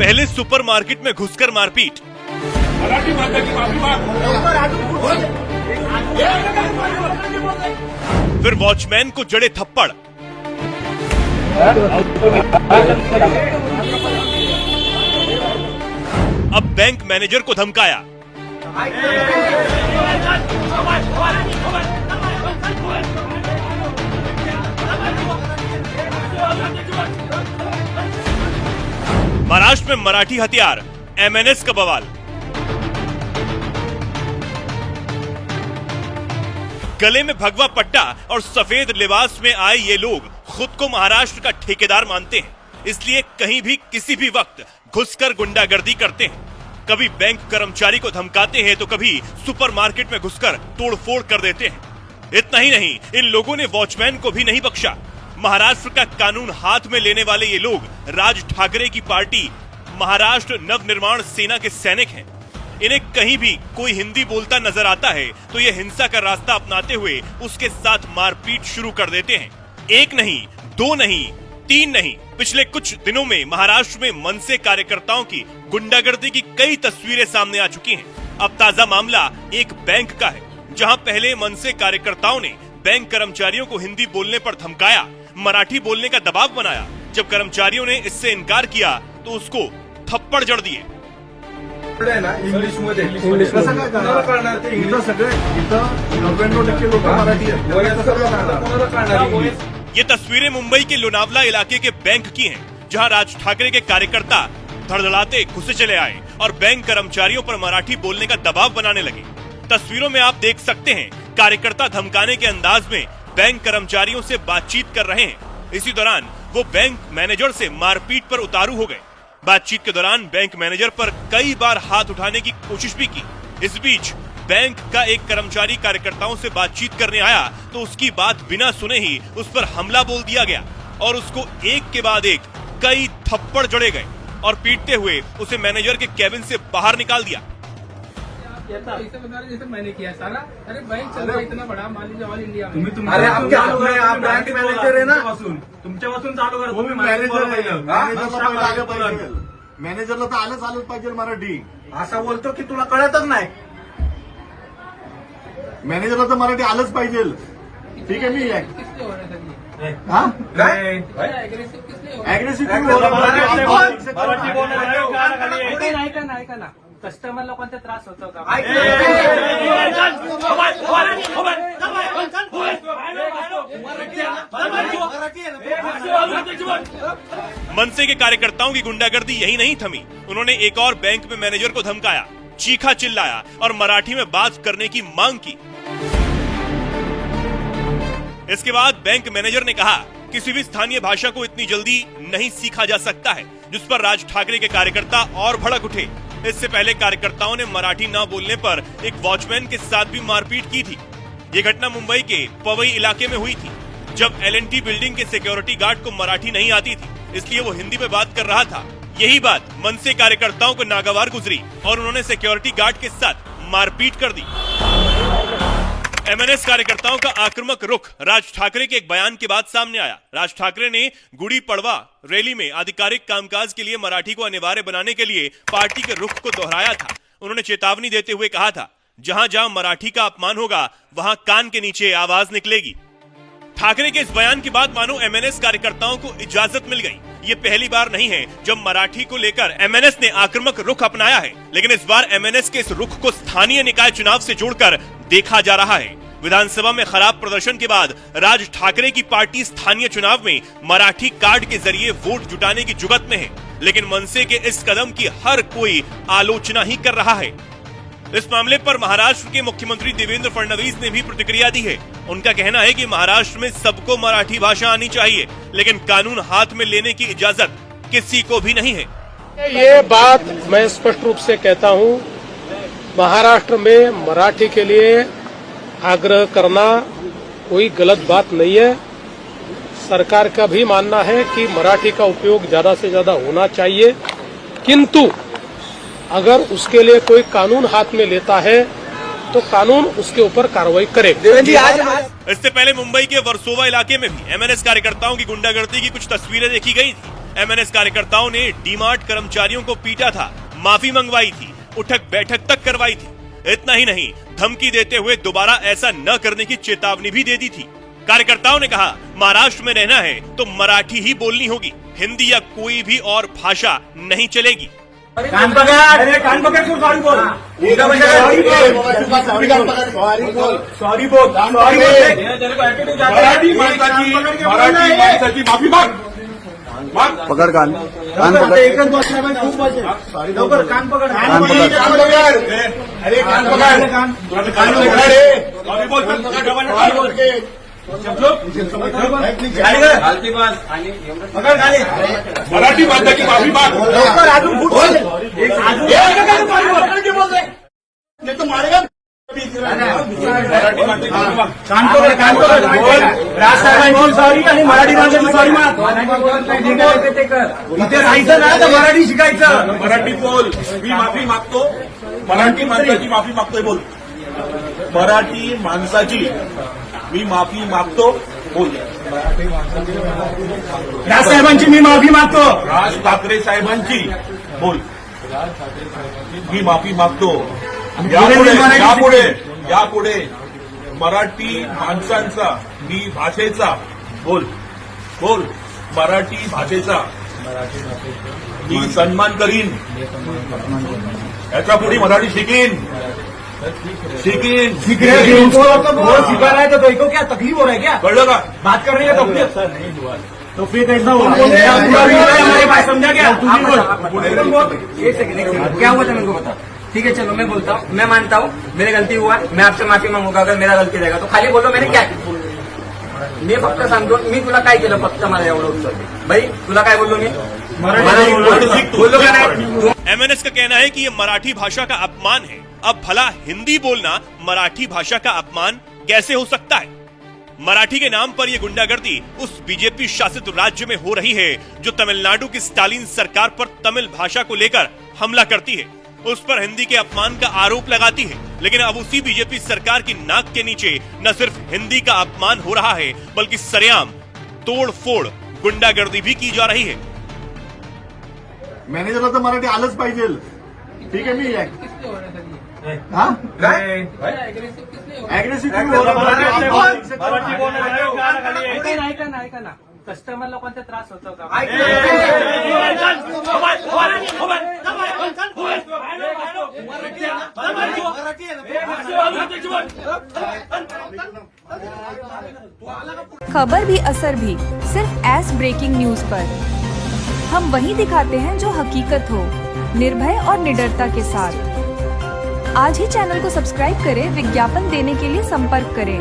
पहले सुपरमार्केट में घुसकर मारपीट, फिर वॉचमैन को जड़े थप्पड़, अब बैंक मैनेजर को धमकाया। महाराष्ट्र में मराठी हथियार, एमएनएस का बवाल। गले में भगवा पट्टा और सफेद लिबास में आए ये लोग खुद को महाराष्ट्र का ठेकेदार मानते हैं, इसलिए कहीं भी किसी भी वक्त घुसकर गुंडागर्दी करते हैं। कभी बैंक कर्मचारी को धमकाते हैं तो कभी सुपरमार्केट में घुसकर तोड़फोड़ कर देते हैं। इतना ही नहीं, इन लोगों ने वॉचमैन को भी नहीं बख्शा। महाराष्ट्र का कानून हाथ में लेने वाले ये लोग राज ठाकरे की पार्टी महाराष्ट्र नवनिर्माण सेना के सैनिक हैं। इन्हें कहीं भी कोई हिंदी बोलता नजर आता है तो ये हिंसा का रास्ता अपनाते हुए उसके साथ मारपीट शुरू कर देते हैं। एक नहीं, दो नहीं, तीन नहीं, पिछले कुछ दिनों में महाराष्ट्र में मनसे कार्यकर्ताओं की गुंडागर्दी की कई तस्वीरें सामने आ चुकी हैं। अब ताजा मामला एक बैंक का है, जहां पहले मनसे कार्यकर्ताओं ने बैंक कर्मचारियों को हिंदी बोलने पर धमकाया, मराठी बोलने का दबाव बनाया। जब कर्मचारियों ने इससे इनकार किया तो उसको थप्पड़ जड़ दिए। इंग्लिश मध्ये कसं काय करणार ते? इथं सगळे इथं 99% लोक मराठी आहेत। ये तस्वीरें मुंबई के लोनावला इलाके के बैंक की हैं, जहां राज ठाकरे के कार्यकर्ता धड़धड़ाते घुसे चले आए और बैंक कर्मचारियों पर मराठी बोलने का दबाव बनाने लगे। तस्वीरों में आप देख सकते हैं, कार्यकर्ता धमकाने के अंदाज में बैंक कर्मचारियों से बातचीत कर रहे हैं। इसी दौरान वो बैंक मैनेजर से मारपीट पर उतारू हो गए। बातचीत के दौरान बैंक मैनेजर पर कई बार हाथ उठाने की कोशिश भी की। इस बीच बैंक का एक कर्मचारी कार्यकर्ताओं से बातचीत करने आया तो उसकी बात बिना सुने ही उस पर हमला बोल दिया गया और उसको एक के बाद एक कई थप्पड़ जड़े गए और पीटते हुए उसे मैनेजर के केबिन से बाहर निकाल दिया। ऐसे बता रहे जैसे मैंने किया सारा। अरे बैंक चल रहा इतना बड़ा, मान लीजिए ऑल इंडिया में। अरे आप क्या आप बैंक मॅनेजर आहे ना? तुमच्यापासून चालू करा। तुम्ही मॅनेजरला तर आलंच पाहिजे मराठी। असं बोलतो की तुला कळतच नाही? मॅनेजरला तर मराठी आलंच पाहिजे। ठीक आहे, मी किसलिए हो रहा था ये? हाँ एग्रेसिव किसलिए हो रहा है? एग्रेसिव क्यों हो रहा है? ऐका ना कस्टमरला कोणता त्रास होतो का? मनसे के कार्यकर्ताओं की गुंडागर्दी यही नहीं थमी, उन्होंने एक और बैंक में मैनेजर को धमकाया, चीखा चिल्लाया और मराठी में बात करने की मांग की। इसके बाद बैंक मैनेजर ने कहा, किसी भी स्थानीय भाषा को इतनी जल्दी नहीं सीखा जा सकता है, जिस पर राज ठाकरे के कार्यकर्ता और भड़क उठे। इससे पहले कार्यकर्ताओं ने मराठी न बोलने पर एक वॉचमैन के साथ भी मारपीट की थी। ये घटना मुंबई के पवई इलाके में हुई थी, जब एल&टी बिल्डिंग के सिक्योरिटी गार्ड को मराठी नहीं आती थी, इसलिए वो हिंदी में बात कर रहा था। यही बात मनसे कार्यकर्ताओं को नागवार गुजरी और उन्होंने सिक्योरिटी गार्ड के साथ मारपीट कर दी। एमएनएस कार्यकर्ताओं का आक्रामक रुख राज ठाकरे के एक बयान के बाद सामने आया। राज ठाकरे ने गुड़ी पड़वा रैली में आधिकारिक कामकाज के लिए मराठी को अनिवार्य बनाने के लिए पार्टी के रुख को दोहराया था। उन्होंने चेतावनी देते हुए कहा था, जहां जहां मराठी का अपमान होगा वहां कान के नीचे आवाज निकलेगी। ठाकरे के इस बयान के बाद मानो एमएनएस कार्यकर्ताओं को इजाजत मिल गई। ये पहली बार नहीं है जब मराठी को लेकर एमएनएस ने आक्रामक रुख अपनाया है, लेकिन इस बार एमएनएस के इस रुख को स्थानीय निकाय चुनाव से जोड़कर देखा जा रहा है। विधानसभा में खराब प्रदर्शन के बाद राज ठाकरे की पार्टी स्थानीय चुनाव में मराठी कार्ड के जरिए वोट जुटाने की जुगत में है, लेकिन मनसे के इस कदम की हर कोई आलोचना ही कर रहा है। इस मामले पर महाराष्ट्र के मुख्यमंत्री देवेंद्र फडणवीस ने भी प्रतिक्रिया दी है। उनका कहना है कि महाराष्ट्र में सबको मराठी भाषा आनी चाहिए, लेकिन कानून हाथ में लेने की इजाजत किसी को भी नहीं है। ये बात मैं स्पष्ट रूप से कहता हूं, महाराष्ट्र में मराठी के लिए आग्रह करना कोई गलत बात नहीं है। सरकार का भी मानना है कि मराठी का उपयोग ज्यादा से ज्यादा होना चाहिए, किंतु अगर उसके लिए कोई कानून हाथ में लेता है तो कानून उसके ऊपर कार्रवाई करे। इससे पहले मुंबई के वर्सोवा इलाके में भी एमएनएस कार्यकर्ताओं की गुंडागर्दी की कुछ तस्वीरें देखी गई थी। एमएनएस कार्यकर्ताओं ने डीमार्ट कर्मचारियों को पीटा था, माफी मंगवाई थी, उठक बैठक तक करवाई थी। इतना ही नहीं, धमकी देते हुए दोबारा ऐसा न करने की चेतावनी भी दे दी थी। कार्यकर्ताओं ने कहा, महाराष्ट्र में रहना है तो मराठी ही बोलनी होगी, हिंदी या कोई भी और भाषा नहीं चलेगी। कान पकड़ तू सॉरी बोल, सॉरी बोल, तेरे को एटीट्यूड आता है। मराठी माणसाची माफी माग. पकड़ कान पकड़ एकच बसला पाहिजे, खूप बसले. लवकर कान पकड. कान पकड. अरे कान पकड. कान पकड रे. सॉरी बोल, सॉरी बोल के. पकड खाली. मराठी माणसाची माफी माग. लवकर अजून खूप बोल. नाही तो मारेगा. मराठी माणसाची माफी माग. कान पकड, कान पकड. राज साहेबांची सॉरी आणि मराठी माणसाची सॉरी माग. इथे राहायचं ना तर मराठी शिकायचं. मराठी बोल, मी माफी मागतो. मराठी माणसाची माफी मागतोय बोल. मराठी माणसाची मी माफी मागतो बोल. राज साहेबांची मी माफी मागतो. राज ठाकरे साहेबांची बोल, मी माफी मागतो. यापुढे मराठी माणसांचा, मी भाषेचा बोल बोल, मराठी भाषेचा मी सन्मान करीन. याच्या पुढे मराठी शिकीन. सिखा रहा है तो देखो क्या तकलीफ हो रहा है क्या? कळलं का? बात करने का तकलीफ तो फिर कैसा हुआ? हमारे पास समझा क्या? एक सेकंड क्या हुआ था मेरे को बता. ठीक है चलो मैं बोलता हूँ, मैं मानता हूँ मेरी गलती हुआ, मैं आपसे माफी मांगूंगा अगर मेरा गलती रहेगा तो. खाली बोलो मैंने क्या केलं. मी फक्त सांगतो मी तुला काय केलं, फक्त मला एवढं उत्तर दे. भाई तुला काय बोललो मी? बोललो का नाही? एमएनएस का कहना है कि ये मराठी भाषा का अपमान है. अब भला हिंदी बोलना मराठी भाषा का अपमान कैसे हो सकता है? मराठी के नाम पर यह गुंडागर्दी उस बीजेपी शासित राज्य में हो रही है जो तमिलनाडु की स्टालिन सरकार पर तमिल भाषा को लेकर हमला करती है, उस पर हिंदी के अपमान का आरोप लगाती है. लेकिन अब उसी बीजेपी सरकार की नाक के नीचे न सिर्फ हिंदी का अपमान हो रहा है बल्कि सरेआम तोड़ फोड़ गुंडागर्दी भी की जा रही है. मॅनेजरला तर मराठी आलंच पाहिजे. ठीक आहे मी किसने हो रहा था ये? हाँ एग्रेसिव किसने हो रहा अग्रेसिव्ह तुम्ही हो रहा. ऐका ना कस्टमरला कोणता त्रास होतो का? खबर भी असर भी सिर्फ एस ब्रेकिंग न्यूज पर. हम वही दिखाते हैं जो हकीकत हो, निर्भय और निडरता के साथ. आज ही चैनल को सब्सक्राइब करें. विज्ञापन देने के लिए संपर्क करें.